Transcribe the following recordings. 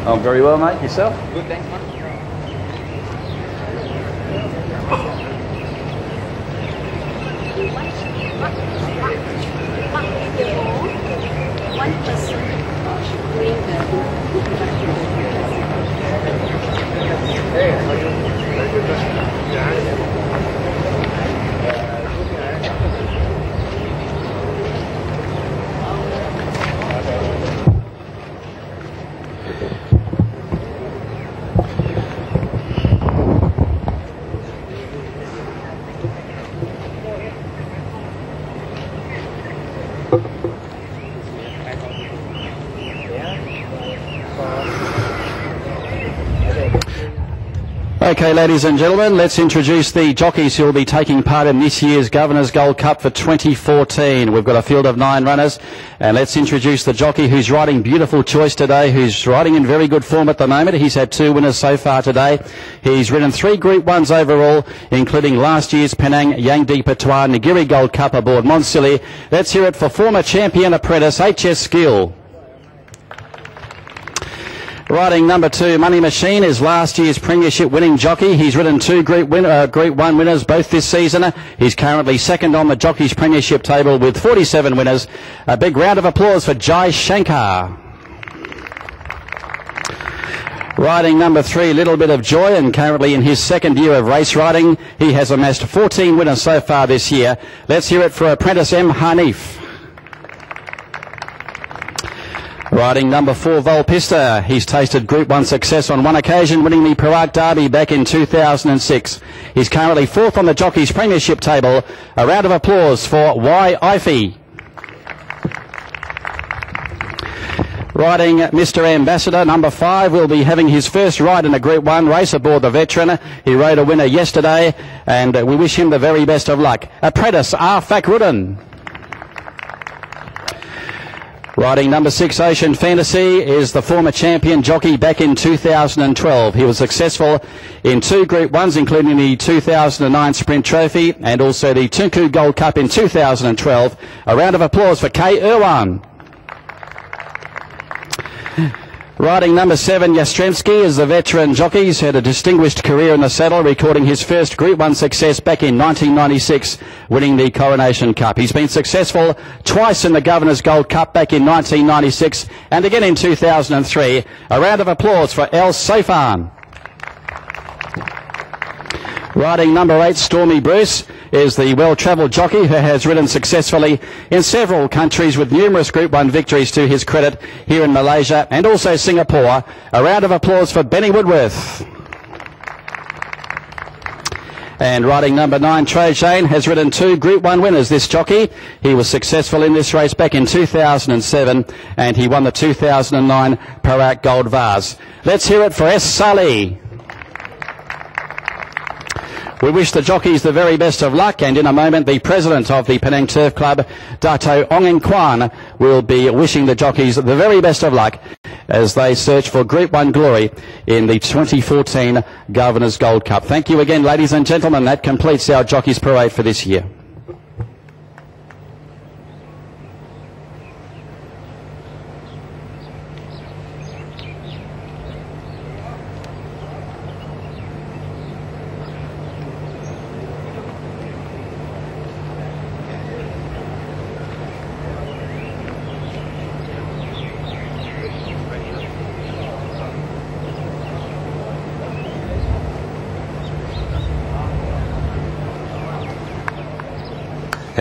Oh, very well, mate. Yourself? Good, thanks, mate. Okay, ladies and gentlemen, let's introduce the jockeys who will be taking part in this year's Governor's Gold Cup for 2014. We've got a field of 9 runners, and let's introduce the jockey who's riding Beautiful Choice today, who's riding in very good form at the moment. He's had 2 winners so far today. He's ridden 3 Group 1s overall, including last year's Penang Yangdi Pertua Negeri Gold Cup aboard Monsili. Let's hear it for former champion apprentice HS Skill. Riding number 2, Money Machine, is last year's premiership winning jockey. He's ridden 2 Group 1 winners both this season. He's currently second on the jockeys premiership table with 47 winners. A big round of applause for Jai Shankar. Riding number 3, Little Bit of Joy, and currently in his 2nd year of race riding. He has amassed 14 winners so far this year. Let's hear it for apprentice M. Hanif. Riding number 4, Volpista. He's tasted Group 1 success on one occasion, winning the Perak Derby back in 2006. He's currently 4th on the jockeys premiership table. A round of applause for Y. Ifey. Riding Mr. Ambassador, number 5, will be having his first ride in a Group 1 race aboard the Veteran. He rode a winner yesterday, and we wish him the very best of luck. Apprentice R. Fakrudin. Riding number 6, Ocean Fantasy, is the former champion jockey back in 2012. He was successful in 2 Group 1s, including the 2009 Sprint Trophy and also the Tunku Gold Cup in 2012. A round of applause for K. Irwan. Riding number 7, Yastrzemski, is the veteran jockey. He's had a distinguished career in the saddle, recording his first Group 1 success back in 1996, winning the Coronation Cup. He's been successful twice in the Governor's Gold Cup back in 1996 and again in 2003. A round of applause for El Safan. Riding number 8, Stormy Bruce, is the well-travelled jockey who has ridden successfully in several countries with numerous Group 1 victories to his credit here in Malaysia and also Singapore. A round of applause for Benny Woodworth. And riding number 9, Trojane, has ridden 2 Group 1 winners, this jockey. He was successful in this race back in 2007 and he won the 2009 Perak Gold Vase. Let's hear it for S. Salih. We wish the jockeys the very best of luck, and in a moment the president of the Penang Turf Club, Dato' Ong Eng Kwan, will be wishing the jockeys the very best of luck as they search for Group 1 glory in the 2014 Governor's Gold Cup. Thank you again, ladies and gentlemen. That completes our jockeys parade for this year.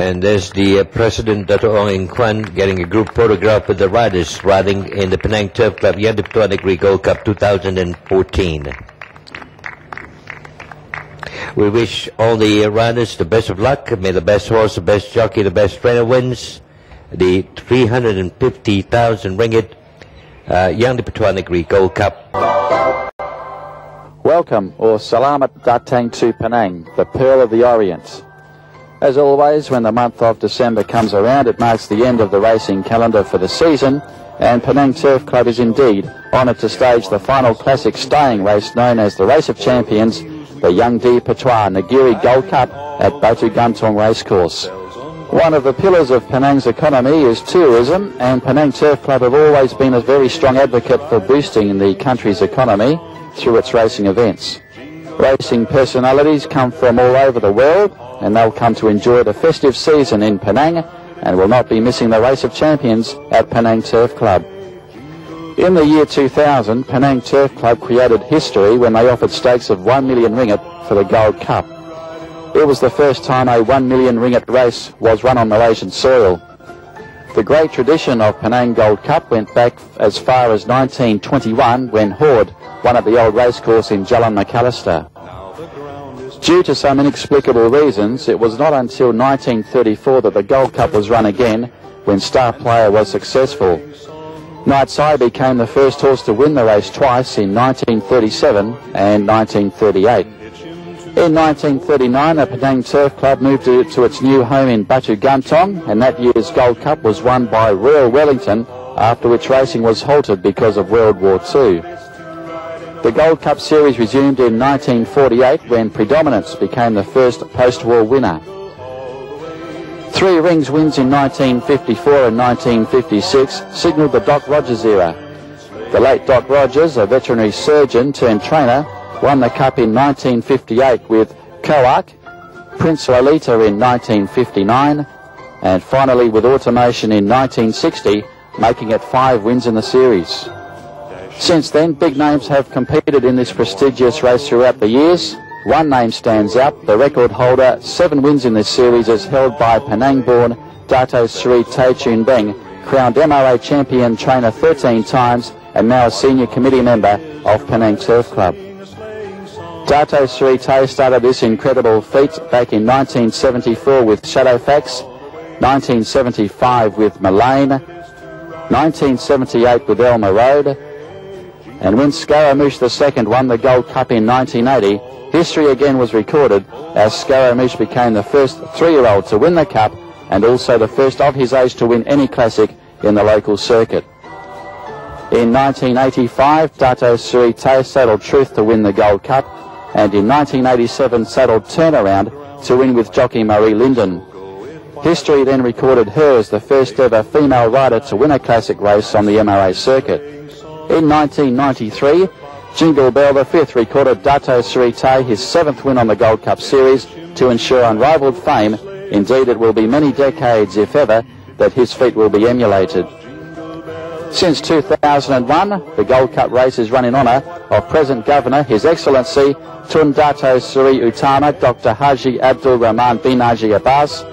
And there's the President, Dato' Ong Eng Kwan, getting a group photograph with the riders riding in the Penang Turf Club Yangdi Pertua Negeri Gold Cup 2014. We wish all the riders the best of luck. May the best horse, the best jockey, the best trainer wins the 350,000 ringgit Yangdi Pertua Negeri Gold Cup. Welcome, or Salamat Datang to Penang, the Pearl of the Orient. As always, when the month of December comes around, it marks the end of the racing calendar for the season, and Penang Turf Club is indeed honoured to stage the final classic staying race known as the Race of Champions, the Yangdi Pertua Negeri Gold Cup at Batu Gantung Racecourse. One of the pillars of Penang's economy is tourism, and Penang Turf Club have always been a very strong advocate for boosting the country's economy through its racing events. Racing personalities come from all over the world, and they'll come to enjoy the festive season in Penang and will not be missing the Race of Champions at Penang Turf Club. In the year 2000, Penang Turf Club created history when they offered stakes of 1 million ringgit for the Gold Cup. It was the first time a 1 million ringgit race was run on Malaysian soil. The great tradition of Penang Gold Cup went back as far as 1921 when Horde won at the old racecourse in Jalan McAllister. Due to some inexplicable reasons, it was not until 1934 that the Gold Cup was run again, when Star Player was successful. Knight's Eye became the first horse to win the race twice in 1937 and 1938. In 1939, the Penang Turf Club moved to its new home in Batu Gantong, and that year's Gold Cup was won by Royal Wellington, after which racing was halted because of World War II. The Gold Cup series resumed in 1948 when Predominance became the first post-war winner. 3 Rings wins in 1954 and 1956 signalled the Doc Rogers era. The late Doc Rogers, a veterinary surgeon turned trainer, won the Cup in 1958 with Coark, Prince Lolita in 1959, and finally with Automation in 1960, making it 5 wins in the series. Since then, big names have competed in this prestigious race throughout the years. One name stands out. The record holder, 7 wins in this series, is held by Penang-born Dato Sri Tay Chun Beng, crowned MRA champion trainer 13 times and now a senior committee member of Penang Turf Club. Dato Sri Tay started this incredible feat back in 1974 with Shadowfax, 1975 with Mullane, 1978 with Elmer Road, and when Scaramouche II won the Gold Cup in 1980, history again was recorded as Scaramouche became the first 3-year-old to win the Cup and also the first of his age to win any classic in the local circuit. In 1985, Dato Sri Tay saddled Truth to win the Gold Cup, and in 1987 saddled Turnaround to win with jockey Marie Linden. History then recorded her as the first ever female rider to win a classic race on the MRA circuit. In 1993, Jingle Bell V recorded Dato Sri Tay his 7th win on the Gold Cup Series to ensure unrivalled fame. Indeed, it will be many decades, if ever, that his feat will be emulated. Since 2001, the Gold Cup race is run in honour of present Governor, His Excellency Tun Dato Sri Utama Dr. Haji Abdul Rahman bin Haji Abbas.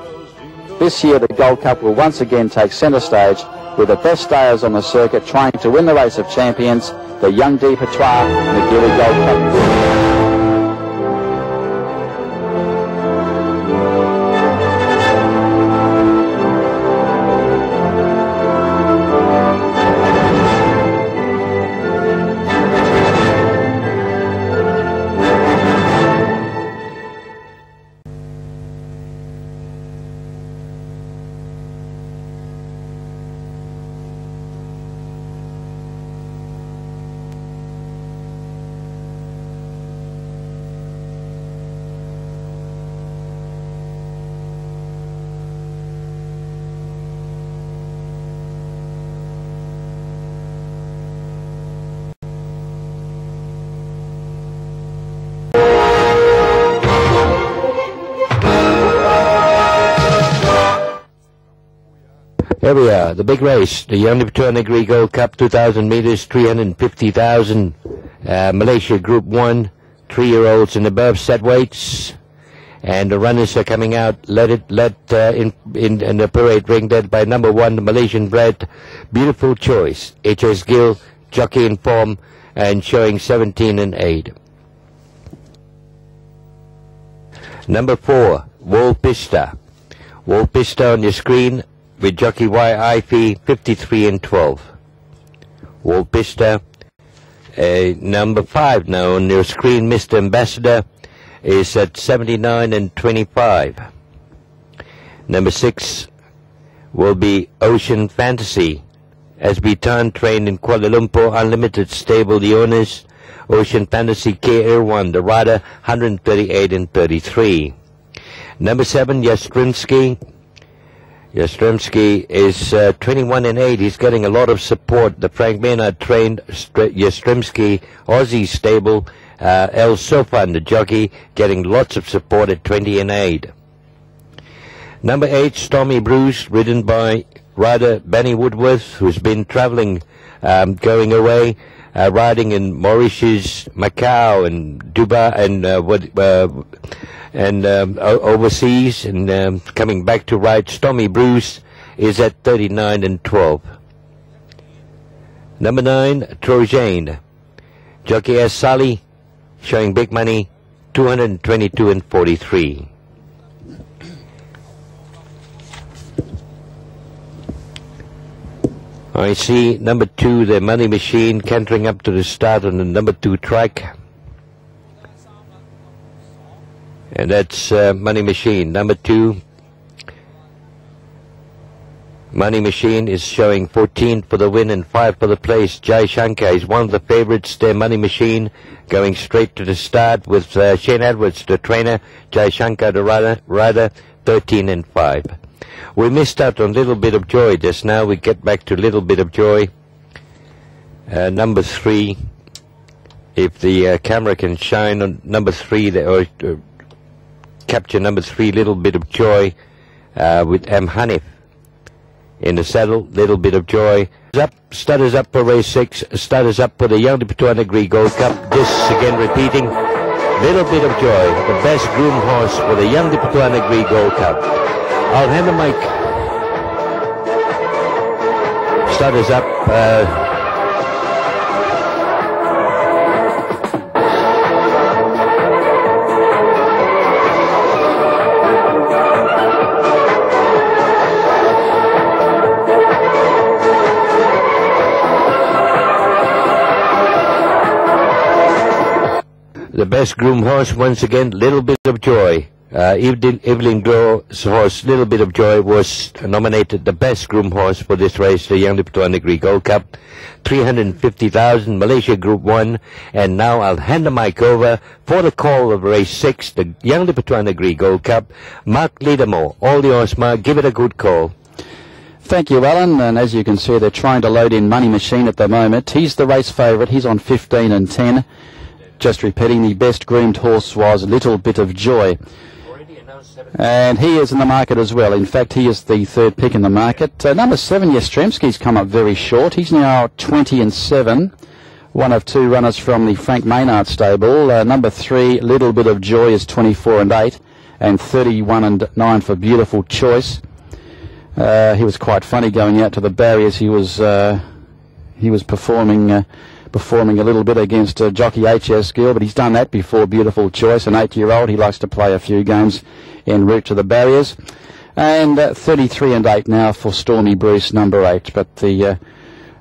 This year, the Gold Cup will once again take centre stage with the best stayers on the circuit trying to win the Race of Champions, the Young D Pertua Negeri Gold Cup. Here we are, the big race, the Young Pertua Negeri Gold Cup, 2,000 meters, 350,000. Malaysia Group 1, 3-year-olds and above set weights. And the runners are coming out, led in the parade ring, led by number 1, the Malaysian bred, Beautiful Choice, H.S. Gill, jockey in form, and showing 17 and 8. Number 4, Wolpista. Wolpista on your screen, with jockey YIP 53 and 12. Wolpista. Number 5 now on your screen, Mr. Ambassador, is at 79 and 25. Number 6 will be Ocean Fantasy. As Bitan trained in Kuala Lumpur Unlimited Stable, the owners, Ocean Fantasy KR1, the rider 138 and 33. Number 7, Yastrzemski. Yastrzemski is 21 and 8. He's getting a lot of support. The Frank Maynard trained Yastrzemski Aussie stable. El Sofan, the jockey, getting lots of support at 20 and 8. Number 8, Stormy Bruce, ridden by rider Benny Woodworth, who's been travelling, going away, riding in Mauritius, Macau, and Dubai, and overseas, and coming back to ride. Stormy Bruce is at 39 and 12. Number 9, Trojane, jockey S. Sally, showing big money, 222 and 43. I see number 2, the Money Machine, cantering up to the start on the number 2 track. And that's Money Machine. Number 2, Money Machine is showing 14 for the win and 5 for the place. Jai Shankar is one of the favorites there. Money Machine going straight to the start with Shane Edwards, the trainer. Jai Shankar, the rider, 13 and 5. We missed out on Little Bit of Joy just now. We get back to Little Bit of Joy. Number 3, if the camera can shine on number 3, or capture number 3, Little Bit of Joy, with M. Hanif in the saddle. Little Bit of Joy. Stutters up for race 6. Stutters up for the Young Pertua Negeri Gold Cup. This again repeating. Little Bit of Joy, the best groomed horse for the Young Pertua Negeri Gold Cup. I'll hand the mic. Stutters up. The best groomed horse once again, Little Bit of Joy. Evelyn Glow's horse, Little Bit of Joy, was nominated the best groomed horse for this race, the Young Pertua Negeri Gold Cup. 350,000, Malaysia Group 1. And now I'll hand the mic over for the call of race 6, the Young Pertua Negeri Gold Cup. Mark Lidamo, all yours, Mark. Give it a good call. Thank you, Alan. And as you can see, they're trying to load in Money Machine at the moment. He's the race favourite. He's on 15 and 10. Just repeating, the best groomed horse was Little Bit of Joy. And he is in the market as well. In fact, he is the 3rd pick in the market. Number 7, Yastrzemski's come up very short. He's now 20 and 7. One of 2 runners from the Frank Maynard stable. Number 3, Little Bit of Joy, is 24 and 8. And 31 and 9 for Beautiful Choice. He was quite funny going out to the barriers. He was performing a little bit against jockey H.S. Gill, but he's done that before. Beautiful Choice, an 8-year-old. He likes to play a few games en route to the barriers. And 33 and 8 now for Stormy Bruce, number 8. But the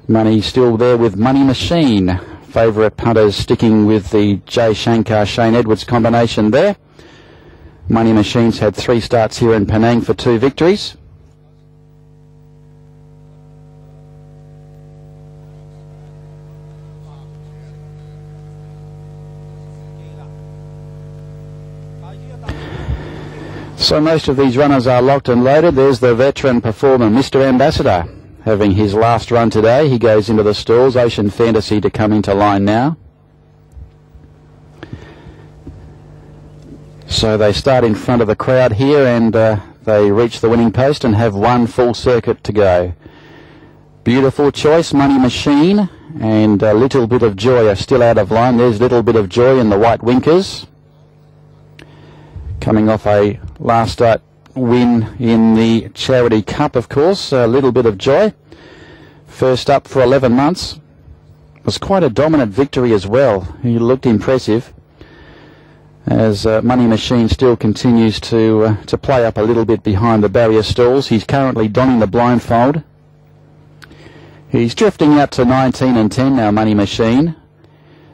money still there with Money Machine. Favourite punters sticking with the Jai Shankar Shane Edwards combination there. Money Machine's had 3 starts here in Penang for 2 victories. So most of these runners are locked and loaded. There's the veteran performer, Mr. Ambassador, having his last run today. He goes into the stalls. Ocean Fantasy to come into line now. So they start in front of the crowd here, and they reach the winning post and have 1 full circuit to go. Beautiful Choice, Money Machine, and Little Bit of Joy are still out of line. There's Little Bit of Joy in the white winkers, coming off a last start win in the Charity Cup, of course. A Little Bit of Joy, first up for 11 months. Was quite a dominant victory as well. He looked impressive, as Money Machine still continues to play up a little bit behind the barrier stalls. He's currently donning the blindfold. He's drifting out to 19 and 10 now, Money Machine.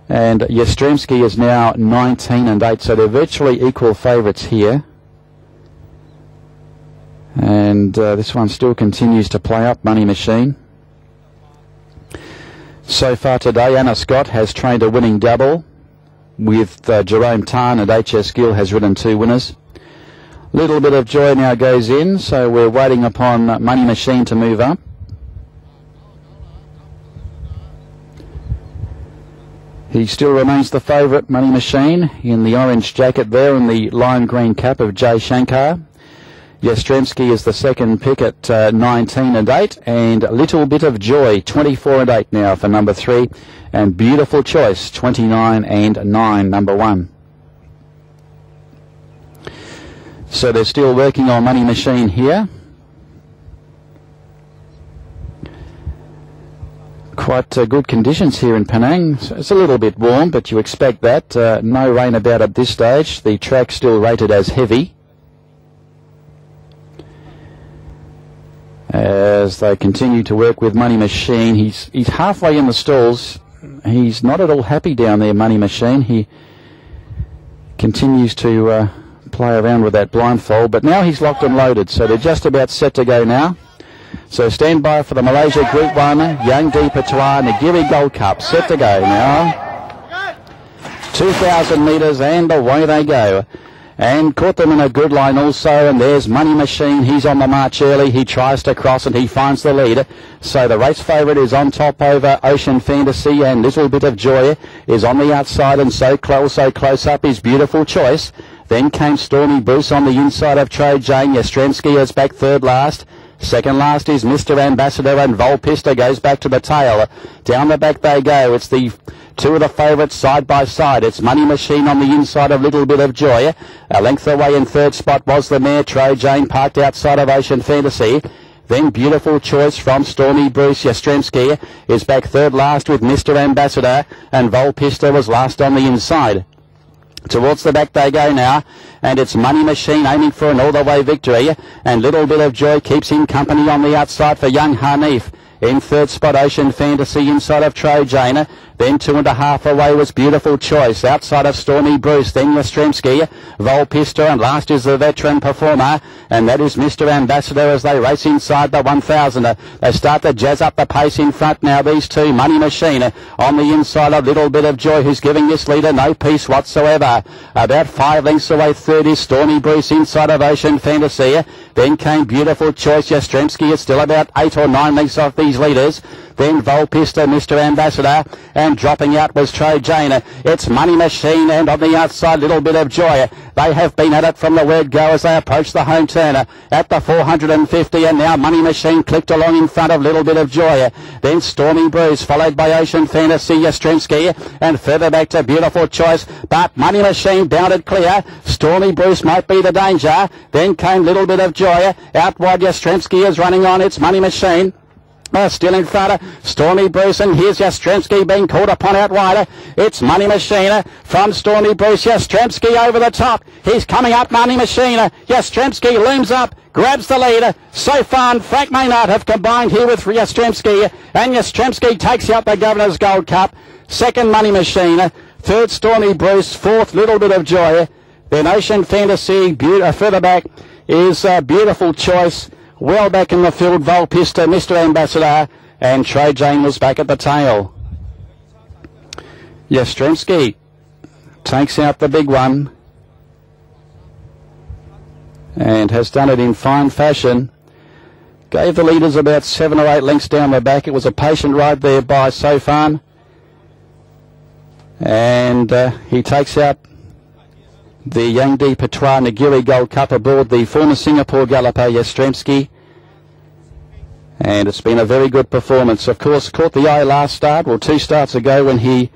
And Yastrzemski is now 19 and 8, so they're virtually equal favourites here. And this one still continues to play up, Money Machine. So far today, Anna Scott has trained a winning double with Jerome Tarn, and H.S. Gill has ridden 2 winners. Little Bit of Joy now goes in, so we're waiting upon Money Machine to move up. He still remains the favourite, Money Machine, in the orange jacket there and the lime green cap of Jay Shankar. Yastrzemski is the second pick at 19 and 8, and Little Bit of Joy 24 and 8 now for number 3, and Beautiful Choice 29 and 9, number 1. So they're still working on Money Machine here. Quite good conditions here in Penang. So it's a little bit warm, but you expect that. No rain about at this stage. The track's still rated as heavy. As they continue to work with Money Machine, he's halfway in the stalls. He's not at all happy down there, Money Machine. He continues to play around with that blindfold, but now he's locked and loaded, so they're just about set to go now. So stand by for the Malaysia Group 1 Young D Pertua Negeri Gold Cup, set to go now. 2,000 metres and away they go. And caught them in a good line also, and there's Money Machine. He's on the march early. He tries to cross and he finds the lead. So the race favourite is on top over Ocean Fantasy, and Little Bit of Joy is on the outside, and so close up is Beautiful Choice. Then came Stormy Bruce on the inside of Trade Jane. Yastrzemski is back third last. Second last is Mr. Ambassador, and Volpista goes back to the tail. Down the back they go. It's the two of the favourites side by side. It's Money Machine on the inside of Little Bit of Joy. A length away in third spot was the mare Trade Jane, parked outside of Ocean Fantasy. Then Beautiful Choice from Stormy Bruce. Yastrzemski is back third last with Mr. Ambassador, and Volpista was last on the inside. Towards the back they go now, and it's Money Machine aiming for an all-the-way victory, and Little Bit of Joy keeps him company on the outside for Young Hanif. In third spot, Ocean Fantasy inside of Trade Jane. Then 2.5 away was Beautiful Choice. Outside of Stormy Bruce, then Yastrzemski, Volpista, and last is the veteran performer, and that is Mr. Ambassador as they race inside the 1,000. They start to jazz up the pace in front now, these two. Money Machine on the inside of Little Bit of Joy, who's giving this leader no peace whatsoever. About 5 lengths away, third is Stormy Bruce inside of Ocean Fantasy. Then came Beautiful Choice. Yastrzemski is still about 8 or 9 lengths off these leaders. Then Volpista, Mr. Ambassador, and dropping out was Trade Jane. It's Money Machine, and on the outside, Little Bit of Joy. They have been at it from the word go as they approach the home turner at the 450, and now Money Machine clicked along in front of Little Bit of Joy. Then Stormy Bruce, followed by Ocean Fantasy, Yastrzemski, and further back to Beautiful Choice, but Money Machine bounded clear. Stormy Bruce might be the danger. Then came Little Bit of Joy. Out wide, Yastrzemski is running on. It's Money Machine. Still in front of Stormy Bruce, and here's Yastrzemski being caught upon out wider. It's Money Machine from Stormy Bruce. Yastrzemski over the top. He's coming up, Money Machine. Yastrzemski looms up, grabs the lead. So far, and Frank Maynard have combined here with Yastrzemski, and Yastrzemski takes out the Governor's Gold Cup. Second, Money Machine. Third, Stormy Bruce. Fourth, Little Bit of Joy. Then Ocean Fantasy. Further back is Beautiful Choice. Well back in the field, Volpista, Mr. Ambassador, and Trade Jane was back at the tail. Yastrzemski takes out the big one and has done it in fine fashion. Gave the leaders about 7 or 8 lengths down the back. It was a patient ride there by Sofan, and he takes out the Young D Pertua Negeri Gold Cup aboard the former Singapore galloper Yastrzemski. And it's been a very good performance. Of course, caught the eye last start, well, 2 starts ago when he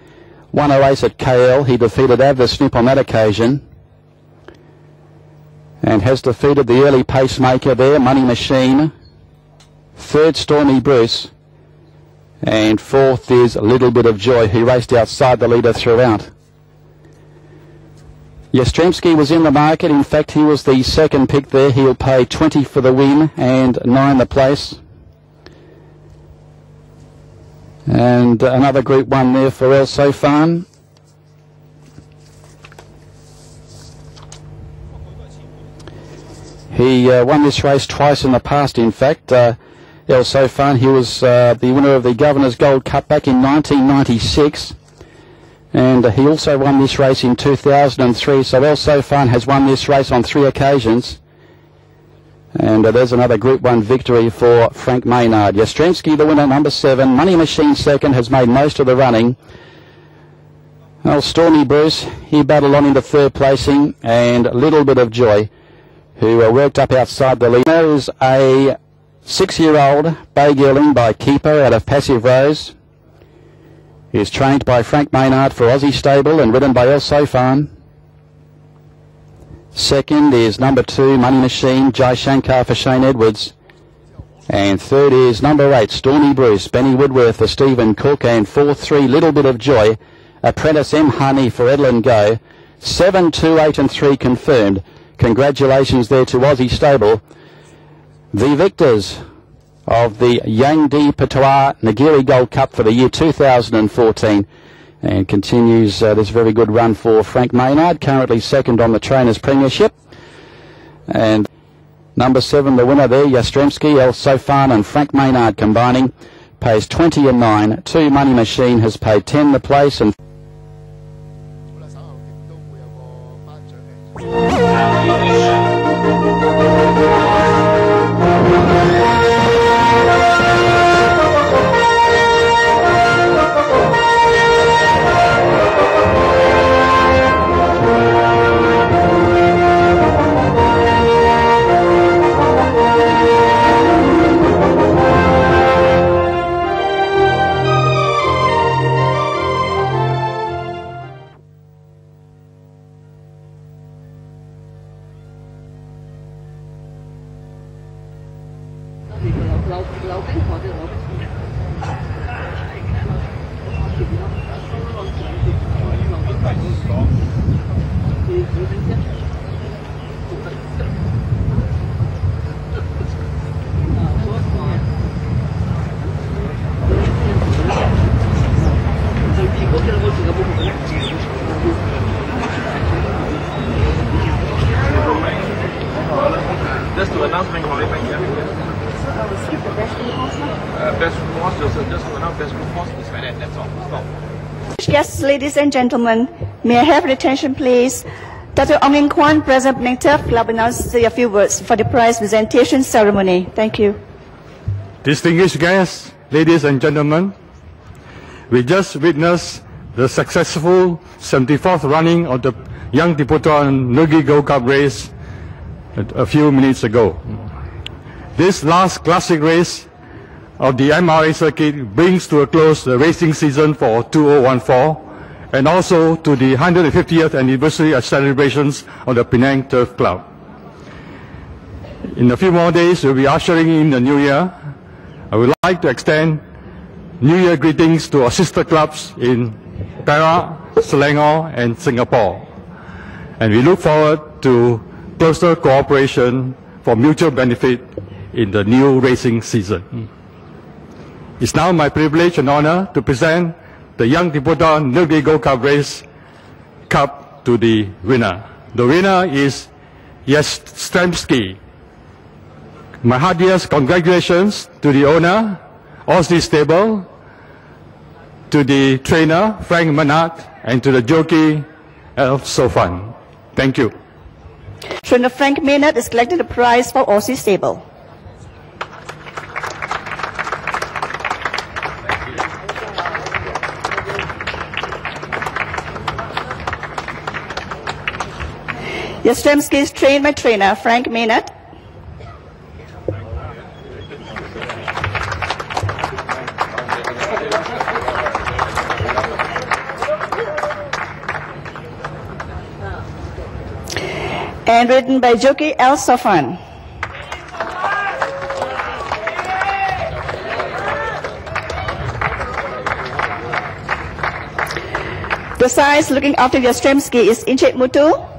won a race at KL. He defeated Avasnip on that occasion. And has defeated the early pacemaker there, Money Machine. Third, Stormy Bruce. And fourth is Little Bit of Joy, who raced outside the leader throughout. Yastrzemski was in the market. In fact, he was the second pick there. He'll pay 20 for the win and 9 the place. And another Group 1 there for El Sofan. He won this race twice in the past, in fact. El Sofan, he was the winner of the Governor's Gold Cup back in 1996. And he also won this race in 2003, so El Sofan has won this race on 3 occasions. And there's another Group 1 victory for Frank Maynard. Yastrzemski, the winner, number 7. Money Machine second, has made most of the running. Well, Stormy Bruce, he battled on into third placing, and Little Bit of Joy, who worked up outside the lead. There is a 6-year-old bay gearling by Keeper out of Passive Rose. He is trained by Frank Maynard for Aussie Stable and ridden by El Sofan. Second is number 2, Money Machine, Jai Shankar for Shane Edwards. And third is number 8, Stormy Bruce, Benny Woodworth for Stephen Cook. And 4-3, Little Bit of Joy, Apprentice M. Honey for Edlin Go. 7, 2, 8 and 3 confirmed. Congratulations there to Aussie Stable. The victors of the Yangdi Pertua Negeri Gold Cup for the year 2014. And continues this very good run for Frank Maynard, currently second on the Trainers' Premiership. And number 7, the winner there, Yastrzemski, El Sofan and Frank Maynard combining, pays 20 and 9. 2, Money Machine has paid 10 the place. And Just to announce my qualifying here. Best group horse, just to announce best group horse is like that, that's all. Stop. Yes, ladies and gentlemen, may I have your attention please? Dr. Ong Ing Kwan, President Plaintiff, will announce to say a few words for the prize presentation ceremony. Thank you. Distinguished guests, ladies and gentlemen, we just witnessed the successful 74th running of the Young Pertua Negeri Gold Cup race a few minutes ago. This last classic race of the MRA circuit brings to a close the racing season for 2014 and also to the 150th anniversary of celebrations of the Penang Turf Club. In a few more days, we'll be ushering in the new year. I would like to extend New Year greetings to our sister clubs in Perak, Selangor and Singapore. And we look forward to closer cooperation for mutual benefit in the new racing season. It's now my privilege and honor to present the Young Pertua Negeri Gold Cup Race Cup to the winner. The winner is Yastrzemski. My heartiest congratulations to the owner, Aussie Stable, to the trainer, Frank Maynard, and to the jockey, El Sofan. Thank you. Trainer Frank Maynard is collecting the prize for Aussie Stable. Yastrzemski is trained by trainer Frank Maynard. And ridden by jockey El Sofan. The size looking after Yastrzemski is Inchet Mutu.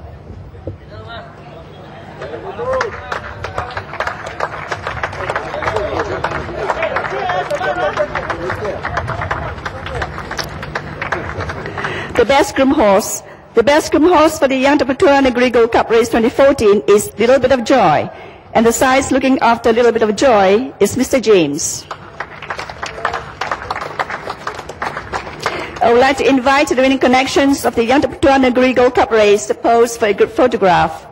The best groom horse. The best groom horse for the Young Pertua Negeri Gold Cup Race 2014 is Little Bit of Joy. And the size looking after Little Bit of Joy is Mr. James. I would like to invite the winning connections of the Young Pertua Negeri Gold Cup Race to pose for a group photograph.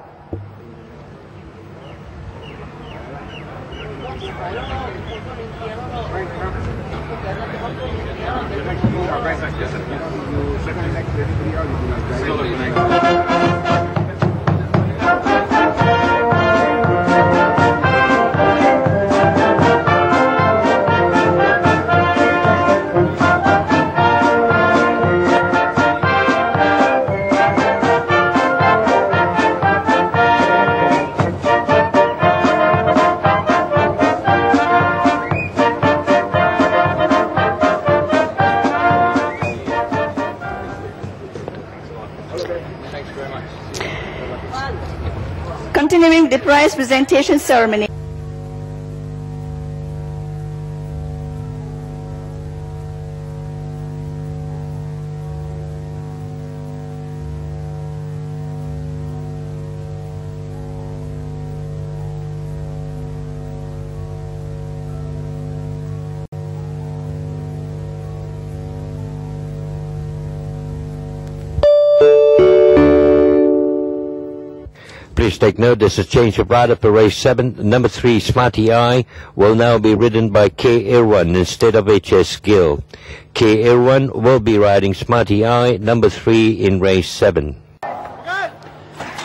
Continuing the prize presentation ceremony. Please take note, this is change of rider for race 7. Number 3, Smarty Eye, will now be ridden by K. Irwan instead of H.S. Gill. K. Irwan will be riding Smarty Eye, number 3 in race 7.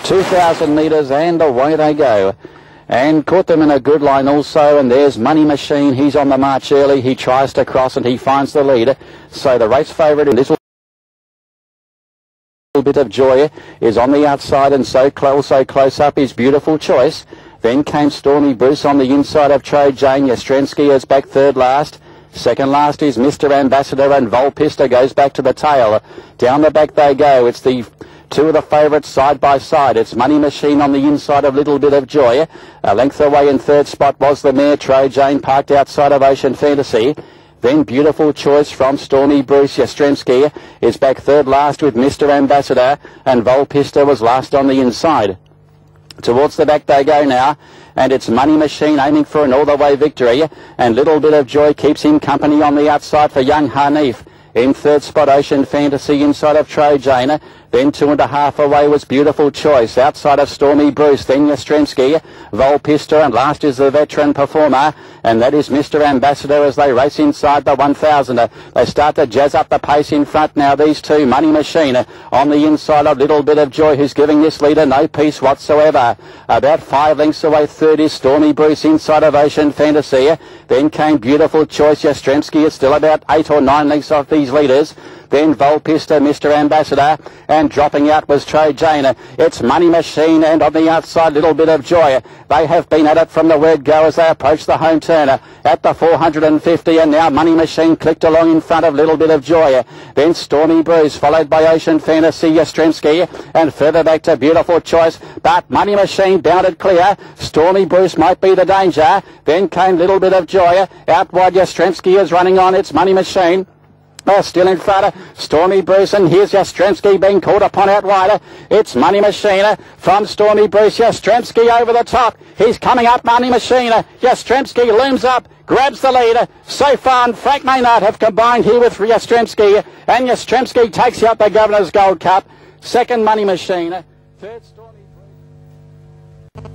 2,000 metres and away they go. And caught them in a good line also, and there's Money Machine. He's on the march early. He tries to cross and he finds the lead. So the race favourite in this bit of joy is on the outside, and so close up is Beautiful Choice. Then came Stormy Bruce on the inside of Trade Jane. Yastrzemski is back third last. Second last is Mr. Ambassador, and Volpista goes back to the tail. Down the back they go. It's the two of the favourites side by side. It's Money Machine on the inside of Little Bit of Joy. A length away in third spot was the mare Trade Jane, parked outside of Ocean Fantasy. Then Beautiful Choice from Stormy Bruce. Yastrzemski is back third last with Mr. Ambassador, and Volpista was last on the inside. Towards the back they go now, and it's Money Machine aiming for an all-the-way victory, and Little Bit of Joy keeps him company on the outside for Young Hanif. In third spot, Ocean Fantasy inside of Trade Jane. Then 2.5 away was Beautiful Choice. Outside of Stormy Bruce, then Yastrzemski, Volpista, and last is the veteran performer, and that is Mr. Ambassador as they race inside the 1,000. They start to jazz up the pace in front now, these two. Money Machine on the inside of Little Bit of Joy, who's giving this leader no peace whatsoever. About 5 lengths away, third is Stormy Bruce inside of Ocean Fantasy. Then came Beautiful Choice. Yastrzemski is still about 8 or 9 lengths off these leaders. Then Volpista, Mr. Ambassador, and dropping out was Trade Jane. It's Money Machine, and on the outside, Little Bit of Joy. They have been at it from the word go as they approach the home turner at the 450, and now Money Machine clicked along in front of Little Bit of Joy. Then Stormy Bruce, followed by Ocean Fantasy, Yastrzemski, and further back to Beautiful Choice, but Money Machine bounded clear. Stormy Bruce might be the danger. Then came Little Bit of Joy. Out wide, Yastrzemski is running on. It's Money Machine. Still in front of Stormy Bruce, and here's Yastrzemski being caught upon out wider. It's Money Machine from Stormy Bruce. Yastrzemski over the top. He's coming up, Money Machine. Yastrzemski looms up, grabs the leader. So far, and Frank Maynard have combined here with Yastrzemski, and Yastrzemski takes out the Governor's Gold Cup. Second, Money Machine. Third, Stormy Bruce.